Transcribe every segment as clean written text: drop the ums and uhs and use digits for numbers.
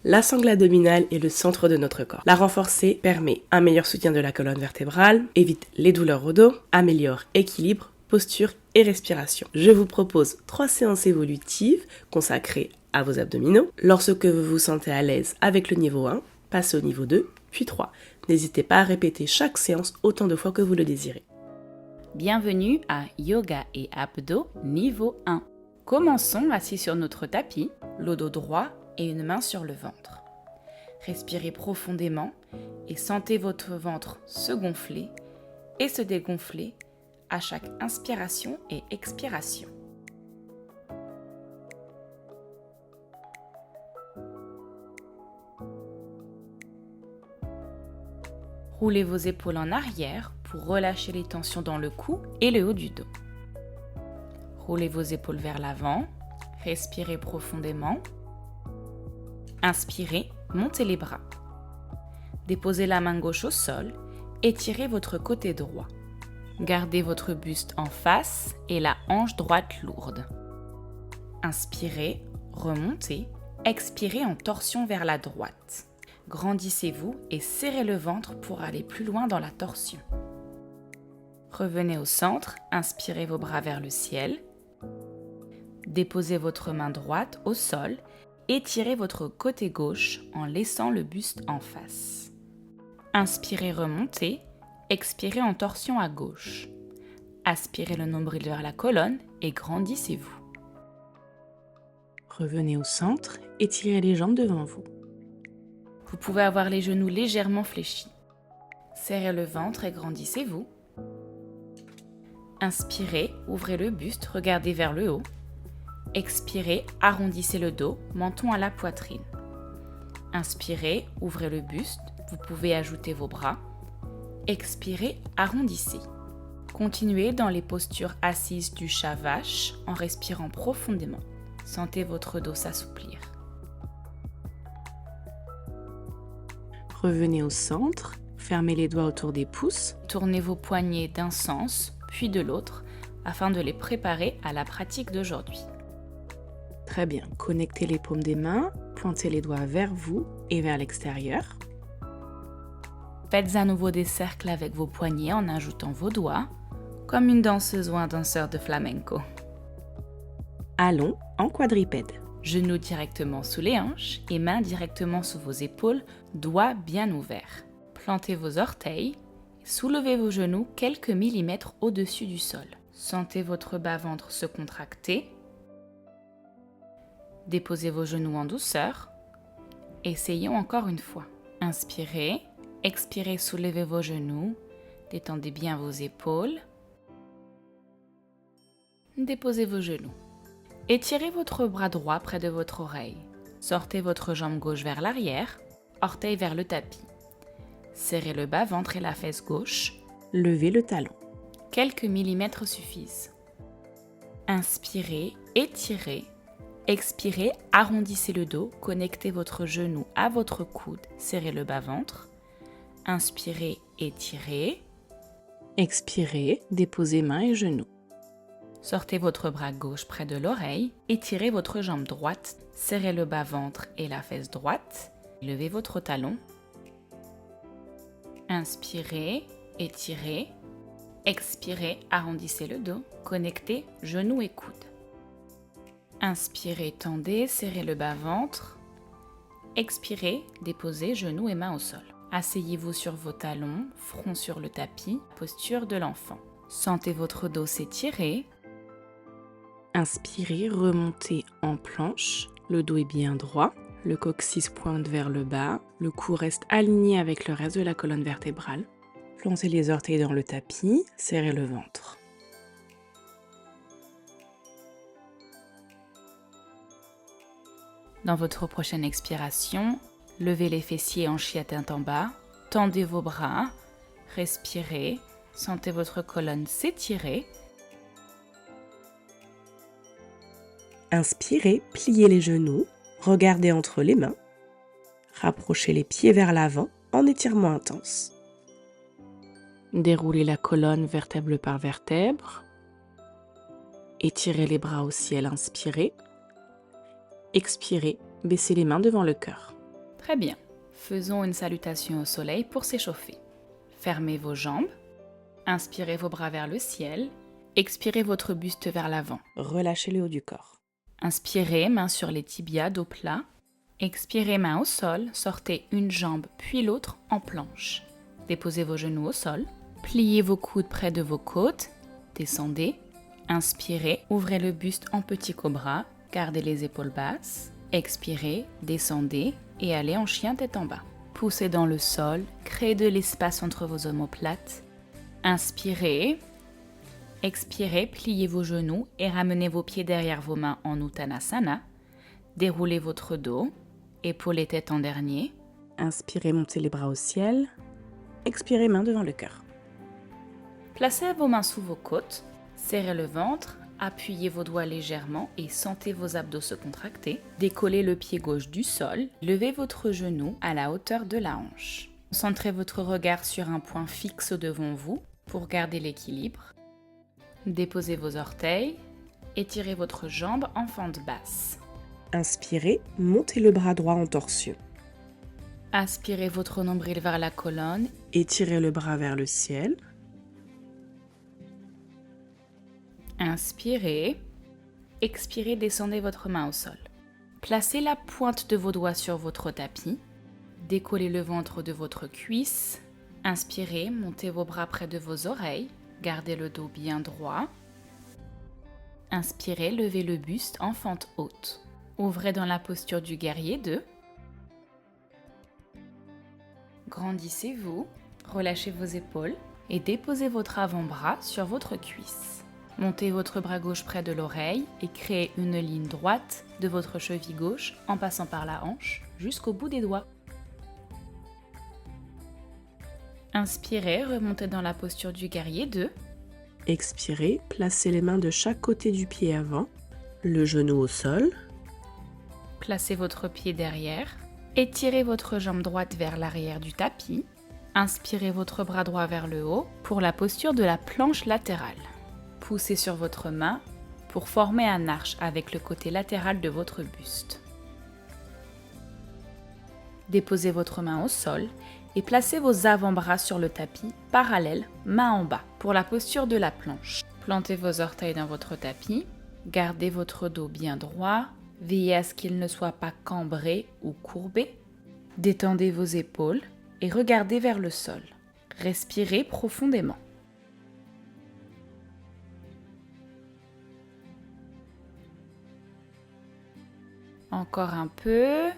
La sangle abdominale est le centre de notre corps. La renforcer permet un meilleur soutien de la colonne vertébrale, évite les douleurs au dos, améliore équilibre, posture et respiration. Je vous propose 3 séances évolutives consacrées à vos abdominaux. Lorsque vous vous sentez à l'aise avec le niveau 1, passez au niveau 2, puis 3. N'hésitez pas à répéter chaque séance autant de fois que vous le désirez. Bienvenue à Yoga et Abdos niveau 1. Commençons assis sur notre tapis, le dos droit et une main sur le ventre. Respirez profondément et sentez votre ventre se gonfler et se dégonfler à chaque inspiration et expiration. Roulez vos épaules en arrière pour relâcher les tensions dans le cou et le haut du dos. Roulez vos épaules vers l'avant, respirez profondément. Inspirez, montez les bras. Déposez la main gauche au sol, étirez votre côté droit. Gardez votre buste en face et la hanche droite lourde. Inspirez, remontez, expirez en torsion vers la droite. Grandissez-vous et serrez le ventre pour aller plus loin dans la torsion. Revenez au centre, inspirez vos bras vers le ciel. Déposez votre main droite au sol. Étirez votre côté gauche en laissant le buste en face. Inspirez, remontez. Expirez en torsion à gauche. Aspirez le nombril vers la colonne et grandissez-vous. Revenez au centre, étirez les jambes devant vous. Vous pouvez avoir les genoux légèrement fléchis. Serrez le ventre et grandissez-vous. Inspirez, ouvrez le buste, regardez vers le haut. Expirez, arrondissez le dos, menton à la poitrine. Inspirez, ouvrez le buste, vous pouvez ajouter vos bras. Expirez, arrondissez. Continuez dans les postures assises du chat-vache en respirant profondément. Sentez votre dos s'assouplir. Revenez au centre, fermez les doigts autour des pouces. Tournez vos poignets d'un sens, puis de l'autre, afin de les préparer à la pratique d'aujourd'hui. Très bien, connectez les paumes des mains, pointez les doigts vers vous et vers l'extérieur. Faites à nouveau des cercles avec vos poignets en ajoutant vos doigts, comme une danseuse ou un danseur de flamenco. Allons en quadrupède. Genoux directement sous les hanches et mains directement sous vos épaules, doigts bien ouverts. Plantez vos orteils, soulevez vos genoux quelques millimètres au-dessus du sol. Sentez votre bas-ventre se contracter. Déposez vos genoux en douceur. Essayons encore une fois. Inspirez, expirez, soulevez vos genoux, détendez bien vos épaules. Déposez vos genoux. Étirez votre bras droit près de votre oreille. Sortez votre jambe gauche vers l'arrière, orteil vers le tapis. Serrez le bas-ventre et la fesse gauche. Levez le talon. Quelques millimètres suffisent. Inspirez, étirez. Expirez, arrondissez le dos, connectez votre genou à votre coude, serrez le bas-ventre. Inspirez, étirez. Expirez, déposez mains et genoux. Sortez votre bras gauche près de l'oreille, étirez votre jambe droite, serrez le bas-ventre et la fesse droite. Levez votre talon. Inspirez, étirez. Expirez, arrondissez le dos, connectez genoux et coude. Inspirez, tendez, serrez le bas-ventre. Expirez, déposez genoux et mains au sol. Asseyez-vous sur vos talons, front sur le tapis, posture de l'enfant. Sentez votre dos s'étirer. Inspirez, remontez en planche. Le dos est bien droit. Le coccyx pointe vers le bas. Le cou reste aligné avec le reste de la colonne vertébrale. Plantez les orteils dans le tapis. Serrez le ventre. Dans votre prochaine expiration, levez les fessiers en chien tête en bas, tendez vos bras, respirez, sentez votre colonne s'étirer. Inspirez, pliez les genoux, regardez entre les mains. Rapprochez les pieds vers l'avant en étirement intense. Déroulez la colonne vertèbre par vertèbre. Étirez les bras au ciel, inspirez. Expirez, baissez les mains devant le cœur. Très bien. Faisons une salutation au soleil pour s'échauffer. Fermez vos jambes. Inspirez vos bras vers le ciel. Expirez votre buste vers l'avant. Relâchez le haut du corps. Inspirez, main sur les tibias, dos plat. Expirez, main au sol. Sortez une jambe puis l'autre en planche. Déposez vos genoux au sol. Pliez vos coudes près de vos côtes. Descendez. Inspirez, ouvrez le buste en petit cobra. Gardez les épaules basses. Expirez, descendez et allez en chien tête en bas. Poussez dans le sol. Créez de l'espace entre vos omoplates. Inspirez. Expirez, pliez vos genoux et ramenez vos pieds derrière vos mains en Uttanasana. Déroulez votre dos, épaules et tête en dernier. Inspirez, montez les bras au ciel. Expirez, main devant le cœur. Placez vos mains sous vos côtes, serrez le ventre, appuyez vos doigts légèrement et sentez vos abdos se contracter. Décollez le pied gauche du sol, levez votre genou à la hauteur de la hanche. Centrez votre regard sur un point fixe devant vous pour garder l'équilibre. Déposez vos orteils, étirez votre jambe en fente basse. Inspirez, montez le bras droit en torsion. Aspirez votre nombril vers la colonne. Étirez le bras vers le ciel. Inspirez. Expirez, descendez votre main au sol. Placez la pointe de vos doigts sur votre tapis. Décollez le ventre de votre cuisse. Inspirez, montez vos bras près de vos oreilles. Gardez le dos bien droit. Inspirez, levez le buste en fente haute. Ouvrez dans la posture du guerrier 2. Grandissez-vous, relâchez vos épaules et déposez votre avant-bras sur votre cuisse. Montez votre bras gauche près de l'oreille et créez une ligne droite de votre cheville gauche en passant par la hanche jusqu'au bout des doigts. Inspirez, remontez dans la posture du guerrier 2. Expirez, placez les mains de chaque côté du pied avant, le genou au sol. Placez votre pied derrière. Étirez votre jambe droite vers l'arrière du tapis. Inspirez votre bras droit vers le haut pour la posture de la planche latérale. Poussez sur votre main pour former un arche avec le côté latéral de votre buste. Déposez votre main au sol et placez vos avant-bras sur le tapis, parallèle, main en bas, pour la posture de la planche. Plantez vos orteils dans votre tapis, gardez votre dos bien droit, veillez à ce qu'il ne soit pas cambré ou courbé. Détendez vos épaules et regardez vers le sol. Respirez profondément. Encore un peu.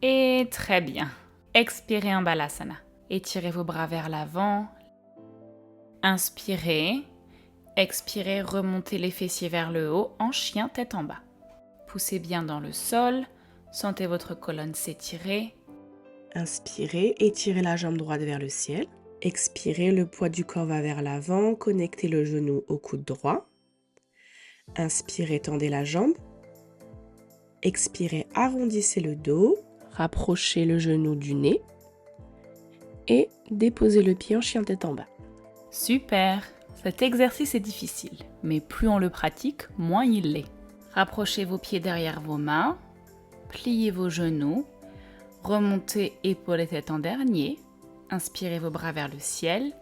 Et très bien. Expirez en Balasana. Étirez vos bras vers l'avant. Inspirez. Expirez, remontez les fessiers vers le haut en chien tête en bas. Poussez bien dans le sol. Sentez votre colonne s'étirer. Inspirez, étirez la jambe droite vers le ciel. Expirez, le poids du corps va vers l'avant. Connectez le genou au coude droit. Inspirez, tendez la jambe. Expirez, arrondissez le dos. Rapprochez le genou du nez. Et déposez le pied en chien tête en bas. Super! Cet exercice est difficile, mais plus on le pratique, moins il l'est. Rapprochez vos pieds derrière vos mains. Pliez vos genoux. Remontez épaules et tête en dernier. Inspirez vos bras vers le ciel.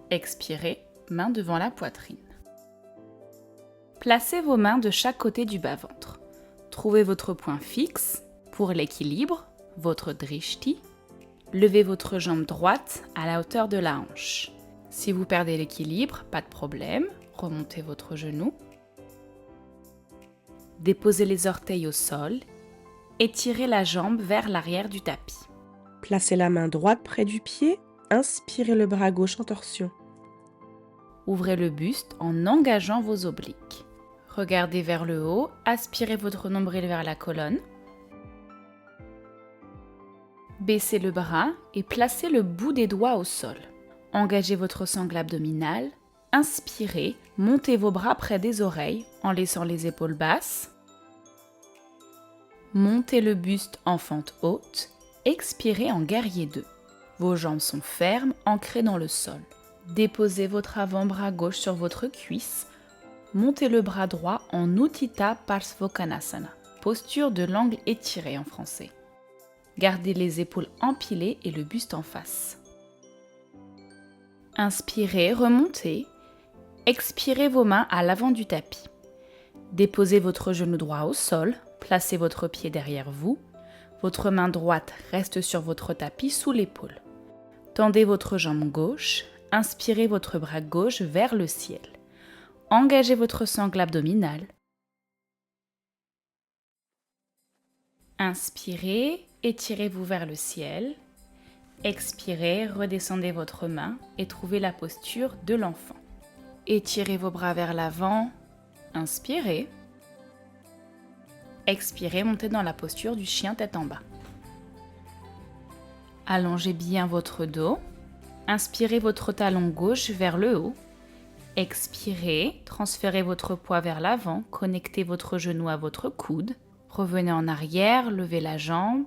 Expirez, main devant la poitrine. Placez vos mains de chaque côté du bas-ventre. Trouvez votre point fixe pour l'équilibre, votre drishti. Levez votre jambe droite à la hauteur de la hanche. Si vous perdez l'équilibre, pas de problème, remontez votre genou. Déposez les orteils au sol. Étirez la jambe vers l'arrière du tapis. Placez la main droite près du pied. Inspirez le bras gauche en torsion. Ouvrez le buste en engageant vos obliques. Regardez vers le haut, aspirez votre nombril vers la colonne. Baissez le bras et placez le bout des doigts au sol. Engagez votre sangle abdominale. Inspirez, montez vos bras près des oreilles en laissant les épaules basses. Montez le buste en fente haute. Expirez en guerrier 2. Vos jambes sont fermes, ancrées dans le sol. Déposez votre avant-bras gauche sur votre cuisse. Montez le bras droit en Utthita Parsvottanasana, posture de l'angle étiré en français. Gardez les épaules empilées et le buste en face. Inspirez, remontez. Expirez vos mains à l'avant du tapis. Déposez votre genou droit au sol, placez votre pied derrière vous. Votre main droite reste sur votre tapis sous l'épaule. Tendez votre jambe gauche, inspirez votre bras gauche vers le ciel. Engagez votre sangle abdominale. Inspirez, étirez-vous vers le ciel. Expirez, redescendez votre main et trouvez la posture de l'enfant. Étirez vos bras vers l'avant. Inspirez. Expirez, montez dans la posture du chien tête en bas. Allongez bien votre dos. Inspirez votre talon gauche vers le haut. Expirez, transférez votre poids vers l'avant, connectez votre genou à votre coude. Revenez en arrière, levez la jambe.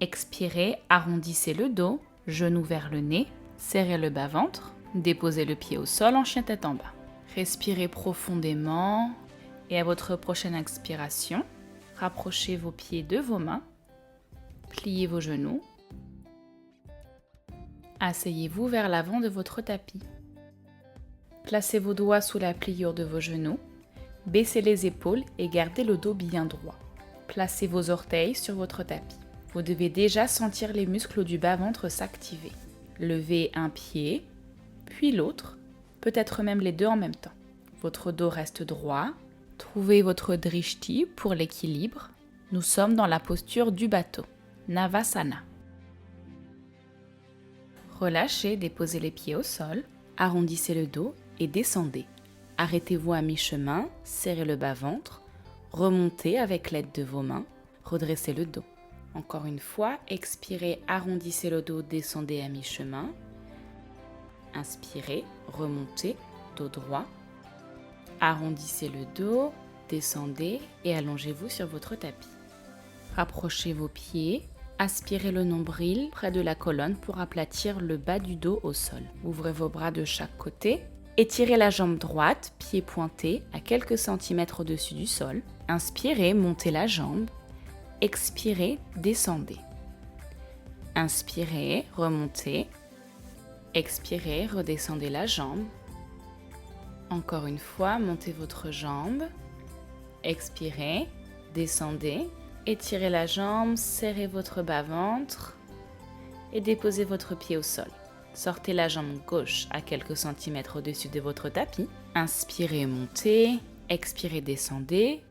Expirez, arrondissez le dos, genou vers le nez, serrez le bas-ventre. Déposez le pied au sol en chien tête en bas. Respirez profondément et à votre prochaine expiration, rapprochez vos pieds de vos mains, pliez vos genoux, asseyez-vous vers l'avant de votre tapis. Placez vos doigts sous la pliure de vos genoux, baissez les épaules et gardez le dos bien droit. Placez vos orteils sur votre tapis. Vous devez déjà sentir les muscles du bas-ventre s'activer. Levez un pied, puis l'autre, peut-être même les deux en même temps. Votre dos reste droit. Trouvez votre drishti pour l'équilibre. Nous sommes dans la posture du bateau, Navasana. Relâchez, déposez les pieds au sol, arrondissez le dos et descendez. Arrêtez-vous à mi-chemin, serrez le bas-ventre, remontez avec l'aide de vos mains, redressez le dos. Encore une fois, expirez, arrondissez le dos, descendez à mi-chemin. Inspirez, remontez, dos droit. Arrondissez le dos, descendez et allongez-vous sur votre tapis. Rapprochez vos pieds, aspirez le nombril près de la colonne pour aplatir le bas du dos au sol. Ouvrez vos bras de chaque côté. Étirez la jambe droite, pied pointé à quelques centimètres au-dessus du sol. Inspirez, montez la jambe. Expirez, descendez. Inspirez, remontez. Expirez, redescendez la jambe. Encore une fois, montez votre jambe. Expirez, descendez. Étirez la jambe, serrez votre bas-ventre et déposez votre pied au sol. Sortez la jambe gauche à quelques centimètres au-dessus de votre tapis. Inspirez, montez. Expirez, descendez.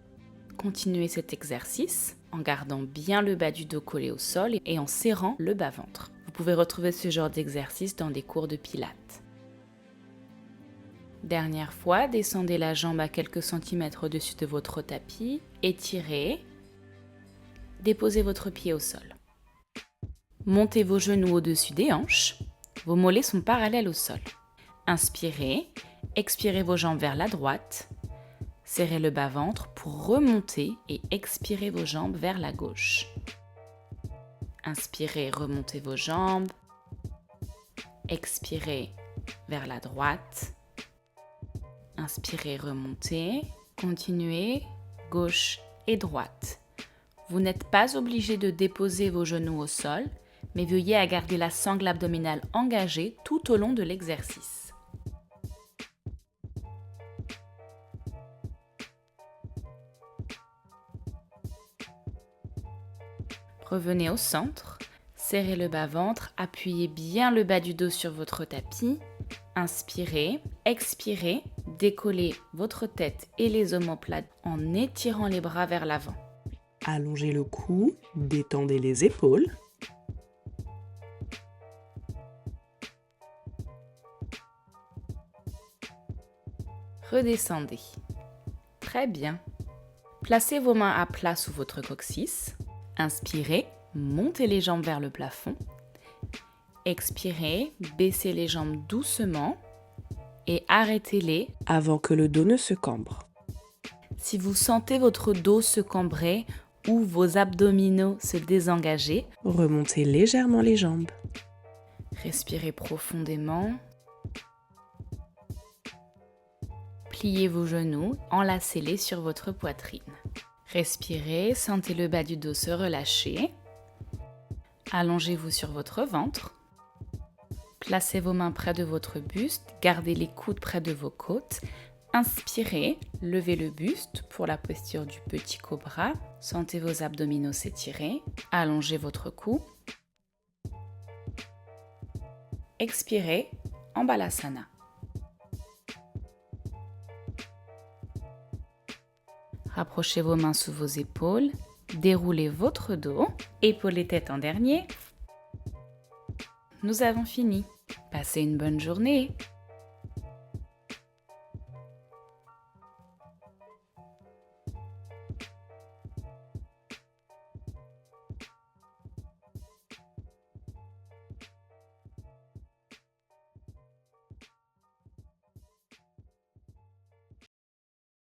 Continuez cet exercice en gardant bien le bas du dos collé au sol et en serrant le bas-ventre. Vous pouvez retrouver ce genre d'exercice dans des cours de pilates. Dernière fois, descendez la jambe à quelques centimètres au-dessus de votre tapis. Étirez. Déposez votre pied au sol. Montez vos genoux au-dessus des hanches. Vos mollets sont parallèles au sol. Inspirez. Expirez vos jambes vers la droite. Serrez le bas-ventre pour remonter et expirez vos jambes vers la gauche. Inspirez, remontez vos jambes. Expirez vers la droite. Inspirez, remontez. Continuez, gauche et droite. Vous n'êtes pas obligé de déposer vos genoux au sol, mais veuillez à garder la sangle abdominale engagée tout au long de l'exercice. Revenez au centre, serrez le bas-ventre, appuyez bien le bas du dos sur votre tapis. Inspirez, expirez, décollez votre tête et les omoplates en étirant les bras vers l'avant. Allongez le cou, détendez les épaules. Redescendez. Très bien. Placez vos mains à plat sous votre coccyx. Inspirez, montez les jambes vers le plafond. Expirez, baissez les jambes doucement et arrêtez-les Avant que le dos ne se cambre. Si vous sentez votre dos se cambrer ou vos abdominaux se désengager, Remontez légèrement les jambes. respirez profondément. Pliez vos genoux, enlacez-les sur votre poitrine. Respirez, sentez le bas du dos se relâcher. Allongez-vous sur votre ventre. Placez vos mains près de votre buste, gardez les coudes près de vos côtes. Inspirez, levez le buste pour la posture du petit cobra. Sentez vos abdominaux s'étirer. Allongez votre cou. Expirez en Balasana. Rapprochez vos mains sous vos épaules. Déroulez votre dos. Épaules et tête en dernier. Nous avons fini. Passez une bonne journée.